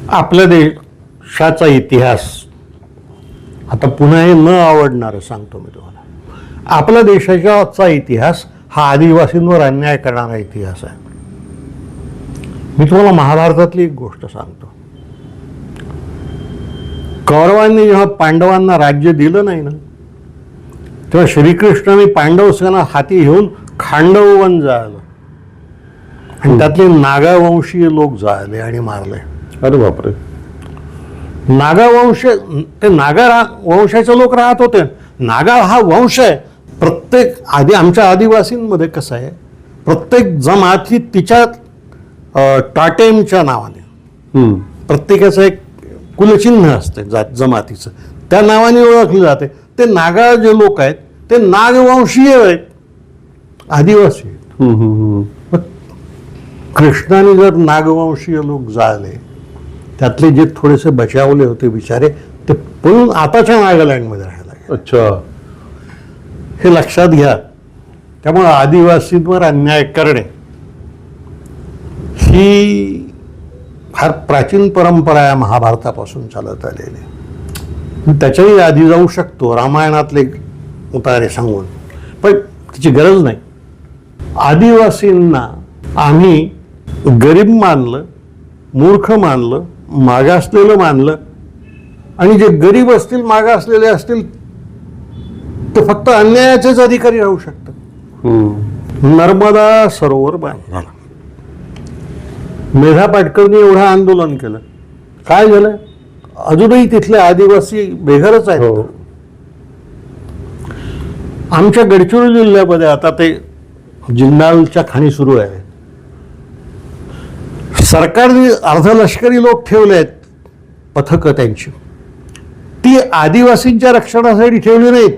आपल्या देशाचा इतिहास आता पुन्हा हे न आवडणारं सांगतो मी तुम्हाला. आपल्या देशाचा इतिहास हा आदिवासींवर अन्याय करणारा इतिहास आहे. मी तुम्हाला महाभारतातली एक गोष्ट सांगतो. कौरवांनी जेव्हा पांडवांना राज्य दिलं नाही ना, तेव्हा श्रीकृष्णाने पांडव सेना हाती घेऊन खांडव वन जाळलं आणि त्यातले नागावंशीय लोक जाळले आणि मारले. अरे बापरे. नागावंश ते नागा वंशाचे लोक राहत होते. नागा हा वंश आहे. प्रत्येक आमच्या आदिवासींमध्ये कसं आहे, प्रत्येक जमात ही तिच्या टाटेमच्या नावाने प्रत्येकाचं एक कुलचिन्ह असते जमातीचं, त्या नावाने ओळखले जाते. ते नागा जे लोक आहेत ते नागवंशीय आहेत, आदिवासी आहेत. कृष्णाने जर नागवंशीय लोक जाळले, त्यातले जे थोडेसे बचावले होते बिचारे ते पळून आताच्या नागालँडमध्ये राहायला लागले. अच्छा. हे लक्षात घ्या. त्यामुळे आदिवासींवर अन्याय करणे ही फार प्राचीन परंपरा आहे, महाभारतापासून चालत आलेली. त्याच्याही आधी जाऊ शकतो रामायणातले उतारे सांगून, पण त्याची गरज नाही. आदिवासींना आम्ही गरीब मानलं, मूर्ख मानलं, मागासलेलं मानलं, आणि जे गरीब असतील, मागासलेले असतील ते फक्त अन्यायाचेच अधिकारी राहू शकतात. नर्मदा सरोवर बांधला, मेधा पाटकरनी एवढं आंदोलन केलं, काय झालं? अजूनही तिथले आदिवासी बेघरच आहेत. आमच्या गडचिरोली जिल्ह्यामध्ये आता ते जिंदालच्या खाणी सुरू आहे. सरकारने अर्धलष्करी लोक ठेवले आहेत, पथकं त्यांची. ती आदिवासींच्या रक्षणासाठी ठेवली नाहीत,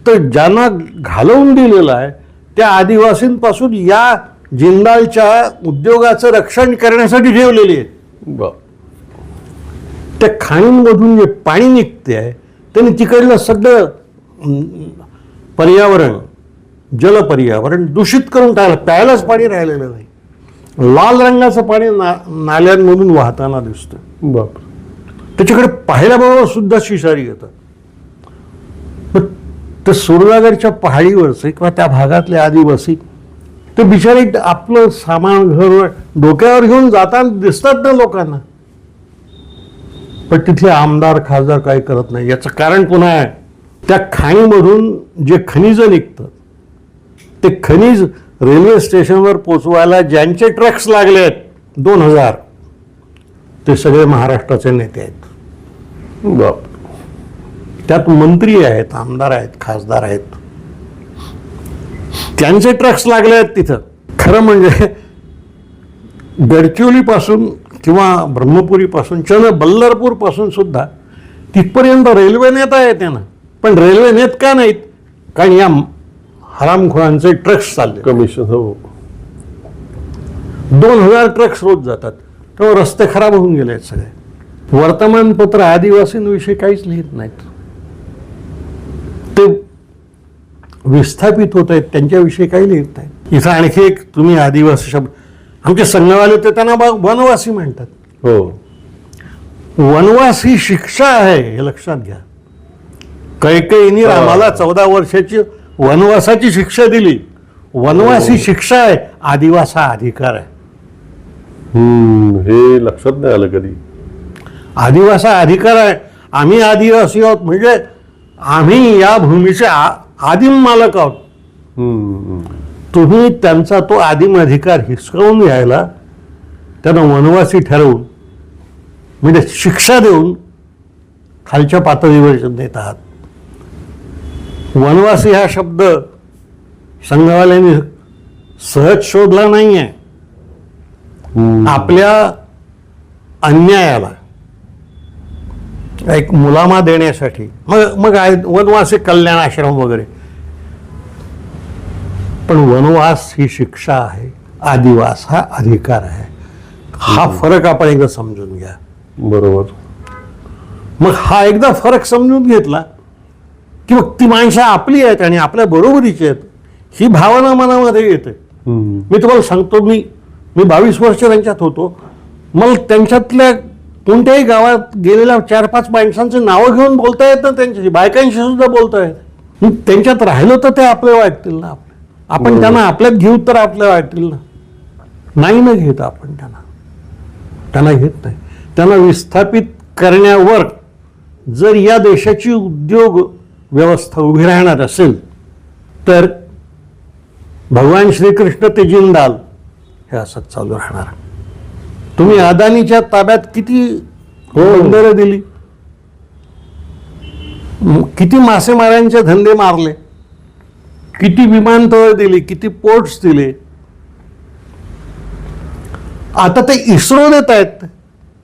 तर ज्यांना घालवून दिलेलं आहे त्या आदिवासींपासून या जिंदालच्या उद्योगाचं रक्षण करण्यासाठी ठेवलेली आहेत. त्या खाणींमधून जे पाणी निघते आहे त्यांनी तिकडलं सगळं पर्यावरण, जलपर्यावरण दूषित करून टाकलं. प्यायलाच पाणी राहिलेलं नाही. लाल रंगाचं पाणी नाल्यांमधून वाहताना दिसतं. बाप. त्याच्याकडे पाहिल्याबरोबर सुद्धा शिशारी येतात. पण ते सुरगागडच्या पहाडीवरचे किंवा त्या भागातले आदिवासी ते बिचारे आपलं सामान घर डोक्यावर घेऊन जाताना दिसतात ना लोकांना, पण तिथले आमदार खासदार काही करत नाही. याचं कारण पुन्हा आहे, त्या खाणीमधून जे खनिज निघतं ते खनिज रेल्वे स्टेशनवर पोचवायला ज्यांचे ट्रक्स लागले आहेत 2000, ते सगळे महाराष्ट्राचे नेते आहेत. बाप. त्यात मंत्री आहेत, आमदार आहेत, खासदार आहेत, त्यांचे ट्रक्स लागले आहेत तिथं. खरं म्हणजे गडचिरोलीपासून किंवा ब्रह्मपुरीपासून बल्लारपूरपासून सुद्धा तिथपर्यंत रेल्वे नेता येते ना, पण रेल्वे नेत का नाहीत? कारण या हरामखोरांचे ट्रक्स चालले. कमिशन. हो. 2000 ट्रक्स रोज जातात, तेव्हा रस्ते खराब होऊन गेले आहेत सगळे. वर्तमानपत्र आदिवासींविषयी काहीच लिहित नाहीत. ते विस्थापित होत आहेत, त्यांच्याविषयी काही लिहित नाही. इथं आणखी एक तुम्ही आदिवासी शब्द, आमचे संघवाले ते त्यांना वनवासी म्हणतात. हो. वनवास ही शिक्षा आहे, हे लक्षात घ्या. कैकेयीने आम्हाला 14 वर्षाची वनवासाची शिक्षा दिली. वनवास ही शिक्षा आहे, आदिवास हा अधिकार आहे. हे लक्षात नाही आलं कधी. आदिवास हा अधिकार आहे. आम्ही आदिवासी आहोत म्हणजे आम्ही या भूमीचे आदिम मालक आहोत. तुम्ही त्यांचा तो आदिम अधिकार हिसकावून घ्यायला त्यांना वनवासी ठरवून म्हणजे शिक्षा देऊन खालच्या पातळीवर नेत आहात. वनवासी हा शब्द संघवाल्यांनी सहज शोधला नाही आहे. आपल्या अन्यायाला एक मुलामा देण्यासाठी मग वनवासी कल्याण आश्रम वगैरे, पण वनवास ही शिक्षा आहे, आदिवास हा अधिकार आहे. हा फरक आपण एकदा समजून घ्या. बरोबर. मग हा एकदा फरक समजून घेतला की मग ती माणसं आपली आहेत आणि आपल्या बरोबरीची आहेत ही भावना मनामध्ये येते. मी तुम्हाला सांगतो, मी 22 वर्ष त्यांच्यात होतो. मग त्यांच्यातल्या कोणत्याही गावात गेलेल्या 4-5 माणसांची नावं घेऊन बोलता येत ना, त्यांच्याशी बायकांशी सुद्धा बोलता येत. मग त्यांच्यात राहिलो तर ते आपले वाटतील ना. आपण बरोबर. त्यांना आपल्यात घेऊ तर आपले वाटतील ना. नाही ना घेत आपण त्यांना घेत नाही. त्यांना विस्थापित करण्यावर जर या देशाची उद्योग व्यवस्था उभी राहणार असेल तर भगवान श्रीकृष्ण ते जिंदाल हे असंच चालू राहणार. तुम्ही अदानीच्या ताब्यात किती बंदरं दिली, किती मासेमाऱ्यांचे धंदे मारले, किती विमानतळ दिली, किती पोर्ट्स दिले. आता ते इस्रो देत आहेत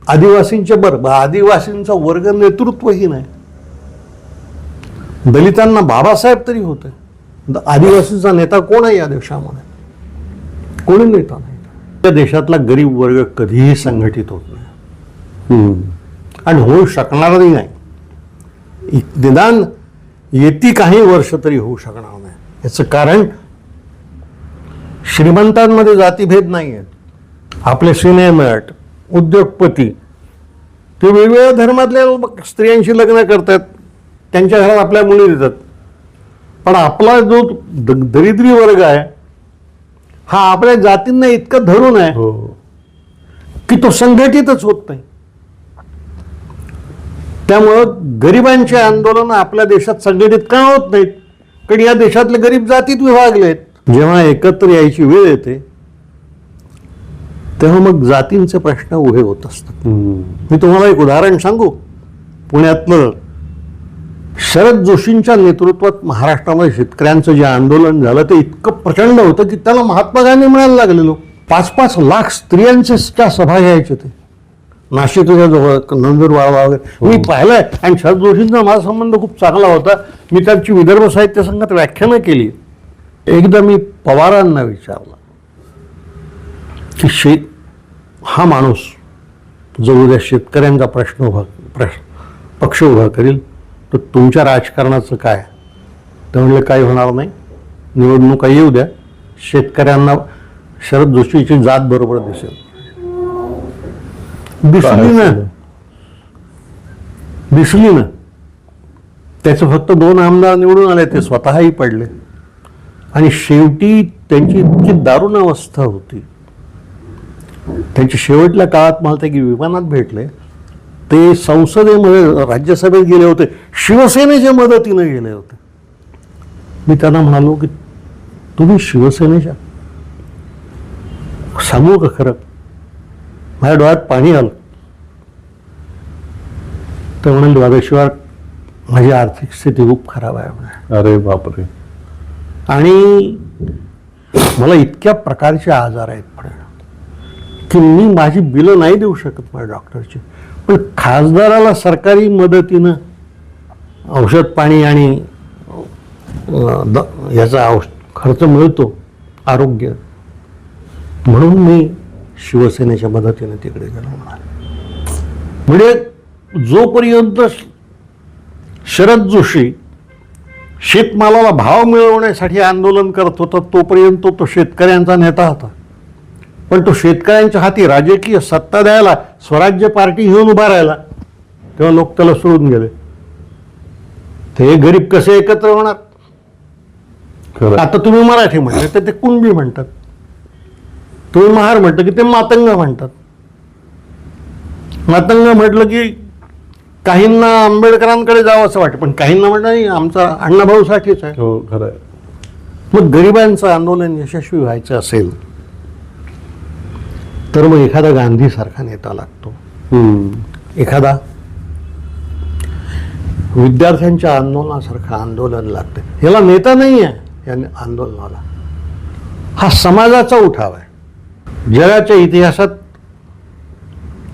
आदिवासींचे. बरं, आदिवासींचा वर्ग नेतृत्वही नाही. दलितांना बाबासाहेब तरी होते. आदिवासीचा नेता कोण आहे या देशामध्ये? कोणी नेता नाही. त्या देशातला गरीब वर्ग कधीही संघटित होत नाही आणि होऊ शकणारही नाही. निदान येती काही वर्ष तरी होऊ शकणार नाही. याचं कारण श्रीमंतांमध्ये जातीभेद नाही आहेत. आपले सिनेनट, उद्योगपती ते वेगवेगळ्या धर्मातल्या स्त्रियांशी लग्न करतात, त्यांच्या घरात आपल्या मुली देतात. पण आपला जो दरिद्री वर्ग आहे हा आपल्या जातींना इतका धरून आहे हो. की तो संघटितच होत नाही. त्यामुळं गरिबांचे आंदोलन आपल्या देशात संघटित का होत नाहीत? कारण या देशातले गरीब जातीत विभागले आहेत. जेव्हा एकत्र यायची वेळ येते तेव्हा मग जातींचे प्रश्न उभे होत असतात. मी तुम्हाला एक उदाहरण सांगू. पुण्यातलं शरद जोशींच्या नेतृत्वात महाराष्ट्रामध्ये शेतकऱ्यांचं जे आंदोलन झालं ते इतकं प्रचंड होतं की त्याला महात्मा गांधी मिळायला लागले. लोक 5-5 लाख स्त्रियांच्या सभा घ्यायचे ते नाशिकच्या जवळ नंदुरबार वगैरे. मी पाहिलंय आणि शरद जोशींचा माझा संबंध खूप चांगला होता. मी त्यांची विदर्भ साहित्य संघात व्याख्यानं केली. एकदा मी पवारांना विचारलं की हा माणूस जो उद्या शेतकऱ्यांचा पक्ष उभा करील तर तुमच्या राजकारणाचं काय? ते म्हणले काही होणार नाही, निवडणुका येऊ द्या, शेतकऱ्यांना शरद जोशीची जात बरोबर दिसेल. दिसली ना. त्याचे फक्त 2 आमदार निवडून आले, ते स्वतःही पडले. आणि शेवटी त्यांची इतकी दारुण अवस्था होती. त्यांच्या शेवटल्या काळात मला ते की विमानात भेटले. ते संसदेमध्ये राज्यसभेत गेले होते, शिवसेनेच्या मदतीने गेले होते. मी त्यांना म्हणालो की तुम्ही शिवसेनेच्या? सांगू का खरं? माझ्या डोळ्यात पाणी आलं. ते म्हणाले द्वादशीवार माझी आर्थिक स्थिती खूप खराब आहे म्हणे. अरे बापरे. आणि मला इतक्या प्रकारचे आजार आहेत म्हणे की मी माझी बिलं नाही देऊ शकत माझ्या डॉक्टरची. पण खासदाराला सरकारी मदतीनं औषध पाणी आणि याचा खर्च मिळतो, आरोग्य, म्हणून मी शिवसेनेच्या मदतीने तिकडे गेलो म्हणाले. म्हणजे जोपर्यंत शरद जोशी शेतमालाला भाव मिळवण्यासाठी आंदोलन करत होता तोपर्यंत तो शेतकऱ्यांचा नेता होता. पण तो शेतकऱ्यांच्या हाती राजकीय सत्ता द्यायला, स्वराज्य पार्टी घेऊन उभा राहिला तेव्हा लोक त्याला सोडून गेले. ते गरीब कसे एकत्र होणार? आता तुम्ही मराठी म्हटले तर ते कुणबी म्हणतात, तुम्ही महार म्हटलं की ते मातंग म्हणतात. मातंग म्हटलं की काहींना आंबेडकरांकडे जावं असं वाटतं, पण काहींना म्हटलं नाही आमचा अण्णाभाऊ साठीच आहे. हो, खरं आहे. मग गरिबांचं आंदोलन यशस्वी व्हायचं असेल तर मग एखादा गांधीसारखा नेता लागतो, एखादा विद्यार्थ्यांच्या आंदोलनासारखं आंदोलन लागतं. याला नेता नाही आहे या आंदोलनाला, हा समाजाचा उठाव आहे. जगाच्या इतिहासात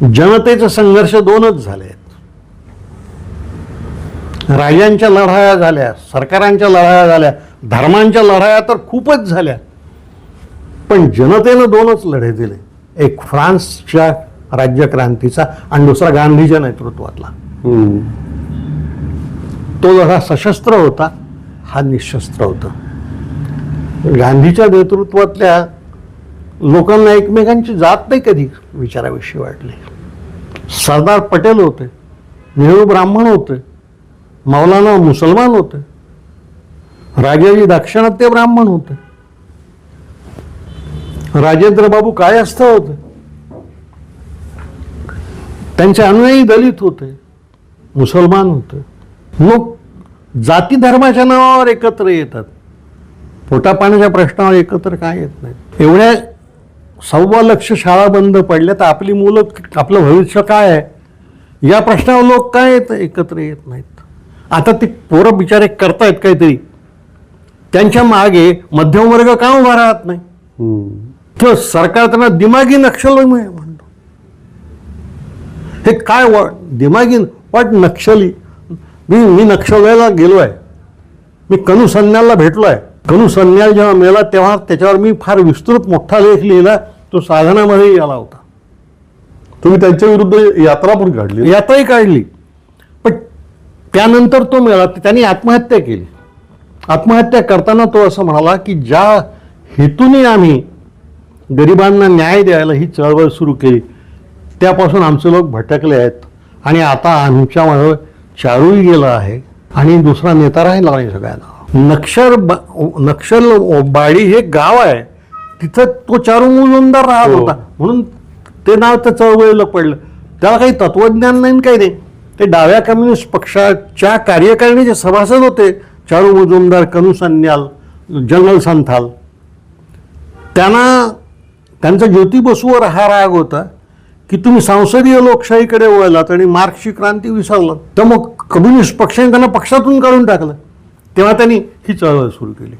जनतेचे संघर्ष 2च झाले आहेत. राजांच्या लढाया झाल्या, सरकारांच्या लढाया झाल्या, धर्मांच्या लढाया तर खूपच झाल्या, पण जनतेनं 2च लढे दिले. एक फ्रान्सच्या राज्यक्रांतीचा आणि दुसरा गांधीच्या नेतृत्वातला. तो लढा सशस्त्र होता, हा निशस्त्र होता. गांधीच्या नेतृत्वातल्या लोकांना एकमेकांची जात नाही कधी विचाराविषयी वाटली. सरदार पटेल होते, नेहरू ब्राह्मण होते, मौलाना मुसलमान होते, राजाजी दाक्षिणात्य ब्राह्मण होते, राजेंद्र बाबू कायस्थ होते, त्यांचे अनुयायी दलित होते, मुसलमान होते. लोक जाती धर्माच्या नावावर एकत्र येतात, पोटापाण्याच्या प्रश्नावर एकत्र काय येत नाही. एवढ्या 1.25 लाख शाळा बंद पडल्या तर आपली मुलं, आपलं भविष्य काय आहे या प्रश्नावर लोक काय एकत्र येत नाहीत. आता ते पोरं बिचारे करतायत काहीतरी, त्यांच्या मागे मध्यमवर्ग का उभा राहत नाही. तर सरकार त्यांना दिमागी नक्षल म्हणतो. हे काय दिमागी वाट नक्षली. मी नक्षलवाद्याला गेलो आहे, मी कनू सन्यालला भेटलो आहे. कनू सन्याल जेव्हा मेला तेव्हा त्याच्यावर मी फार विस्तृत मोठा लेख लिहिला, तो साधनामध्येही आला होता. तुम्ही त्यांच्या विरुद्ध यात्रा पण काढली. यात्राही काढली, पण त्यानंतर तो मेला, त्यांनी आत्महत्या केली. आत्महत्या करताना तो असं म्हणाला की ज्या हेतूने आम्ही गरिबांना न्याय द्यायला ही चळवळ सुरू केली त्यापासून आमचे लोक भटकले आहेत आणि आता आमच्यामध्ये चारूही गेला आहे आणि दुसरा नेता राहिला नाही सगळ्यांना. नक्षलबाडी हे गाव आहे, तिथं तो चारू मुजुमदार राहत होता म्हणून ते नाव त्या चळवळीला पडलं. त्याला काही तत्वज्ञान नाही काही नाही. ते डाव्या कम्युनिस्ट पक्षाच्या कार्यकारिणीचे सभासद होते, चारू मुजुमदार, कनू सन्याल, जनरल संथाल. त्यांचा ज्योती बसूवर हा राग होता की तुम्ही संसदीय लोकशाहीकडे वळलात आणि मार्क्सची क्रांती विसरलात. तर मग कम्युनिस्ट पक्षाने त्यांना पक्षातून काढून टाकलं. तेव्हा त्यांनी ही चळवळ सुरू केली.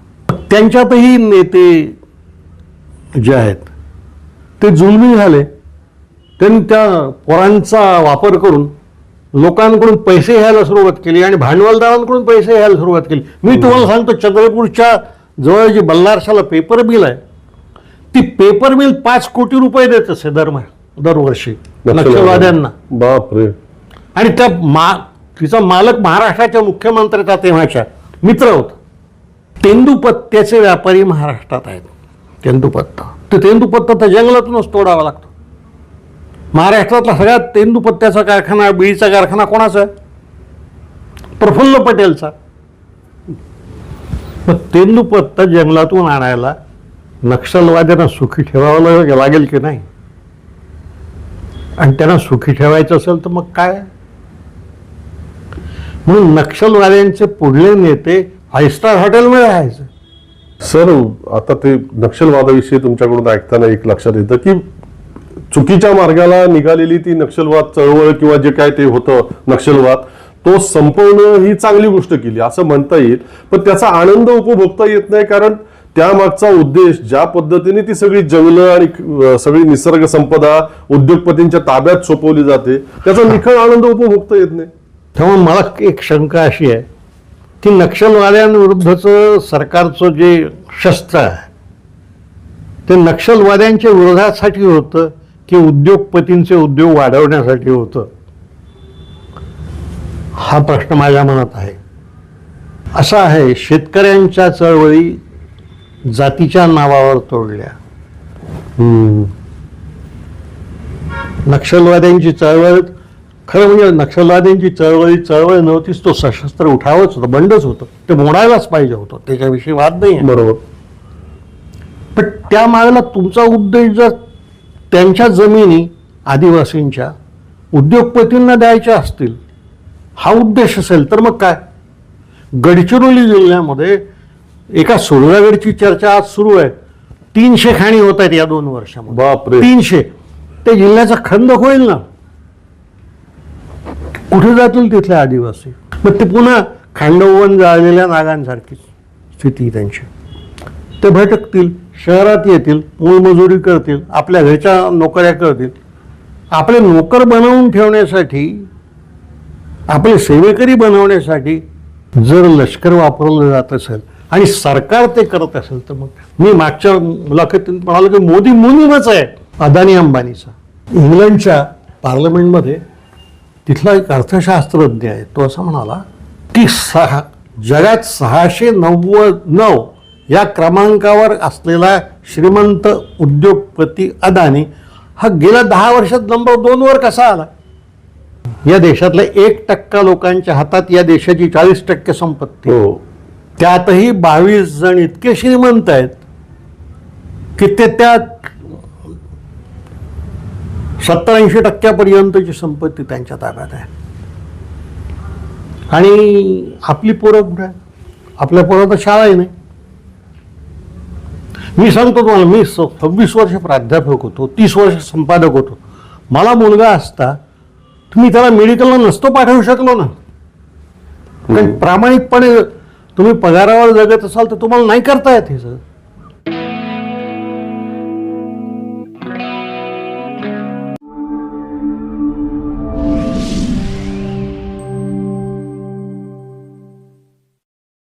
त्यांच्यातही नेते जे आहेत ते जुलमी झाले. त्यांनी त्या पोरांचा वापर करून लोकांकडून पैसे घ्यायला सुरुवात केली आणि भांडवलदारांकडून पैसे घ्यायला सुरुवात केली. मी तुम्हाला सांगतो, चंद्रपूरच्या जवळ जी बल्लारशाला पेपर मिल आहे, ती पेपर मिल 5 कोटी रुपये देत असे दरवर्षी नक्षलवाद्यांना. बापरे. आणि तिचा मालक महाराष्ट्राच्या मुख्यमंत्र्याचा तेव्हाच्या मित्र होता. तेंदूपत्त्याचे व्यापारी महाराष्ट्रात आहेत. तेंदूपत्ता, ते तेंदूपत्ता तर जंगलातूनच तोडावा लागतो. महाराष्ट्रातला सगळ्यात तेंदूपत्त्याचा कारखाना, बीडीचा कारखाना कोणाचा आहे? प्रफुल्ल पटेलचा. मग तेंदूपत्ता जंगलातून आणायला नक्षलवाद्यांना सुखी ठेवावं लागेल की नाही? आणि त्यांना सुखी ठेवायचं असेल तर मग काय? म्हणून नक्षलवाद्यांचे पुढले नेते 5 स्टार हॉटेलमध्ये राहायचे. सर, आता ते नक्षलवादाविषयी तुमच्याकडून ऐकताना एक लक्षात येतं की चुकीच्या मार्गाला निघालेली ती नक्षलवाद चळवळ किंवा जे काय ते होतं नक्षलवाद, तो संपवणं ही चांगली गोष्ट केली असं म्हणता येईल. पण त्याचा आनंद उपभोगता येत नाही, कारण त्यामागचा उद्देश ज्या पद्धतीने ती सगळी जंगलं आणि सगळी निसर्ग संपदा उद्योगपतींच्या ताब्यात सोपवली जाते, त्याचा निखळ आनंद उपभोगता येत नाही. तेव्हा मला एक शंका अशी आहे की नक्षलवाद्यांविरुद्धचं सरकारचं जे शस्त्र आहे ते नक्षलवाद्यांच्या विरोधासाठी होतं की उद्योगपतींचे उद्योग वाढवण्यासाठी होतं, हा प्रश्न माझ्या मनात आहे. असा आहे, शेतकऱ्यांच्या चळवळी जातीच्या नावावर तोडल्या. नक्षलवाद्यांची चळवळ, खरं म्हणजे नक्षलवाद्यांची चळवळ नव्हतीच, तो सशस्त्र उठावच होतं, बंडच होतं, ते मोडायलाच पाहिजे होतं, त्याच्याविषयी वाद नाही. बरोबर. पण त्या मागला तुमचा उद्देश जर त्यांच्या जमिनी आदिवासींच्या उद्योगपतींना द्यायच्या असतील, हा उद्देश असेल तर मग काय? गडचिरोली जिल्ह्यामध्ये एका सुरगागडची चर्चा आज सुरू आहे. 300 खाणी होत आहेत या 2 वर्षामध्ये. बापरे. 300. ते जिल्ह्याचा खंदक होईल ना. कुठे जातील तिथले आदिवासी? मग ते पुन्हा खांडववन जाळलेल्या नागांसारखी स्थिती त्यांची. ते भटकतील, शहरात येतील, मोलमजुरी करतील, आपल्या घरच्या नोकऱ्या करतील. आपले नोकर बनवून ठेवण्यासाठी, आपले सेवेकरी बनवण्यासाठी जर लष्कर वापरलं जात असेल आणि सरकार ते करत असेल तर मग मी मागच्या मुलाखतीत म्हणालो की मोदी मोनीमच आहे अदानी अंबानीचा. इंग्लंडच्या पार्लमेंटमध्ये तिथला एक अर्थशास्त्रज्ञ आहे, तो असं म्हणाला की जगात 699 या क्रमांकावर असलेला श्रीमंत उद्योगपती अदानी हा गेल्या 10 वर्षात नंबर 2 वर कसा आला? या देशातल्या 1% लोकांच्या हातात या देशाची 40% संपत्ती, हो. त्यातही 22 जण इतके श्रीमंत आहेत की ते त्यात 70-80% संपत्ती त्यांच्या ताब्यात आहे. आणि आपली पोरं कुठे आहेत? आपल्या पोरं तर शाळाही नाही. मी सांगतो तुम्हाला, मी 26 वर्ष प्राध्यापक होतो, 30 वर्ष संपादक होतो. मला मुलगा असता तुम्ही त्याला मेडिकलला नसतो पाठवू शकलो ना. कारण प्रामाणिकपणे तुम्ही पगारावर जगत असाल तर तुम्हाला नाही करता येत हे सगळं.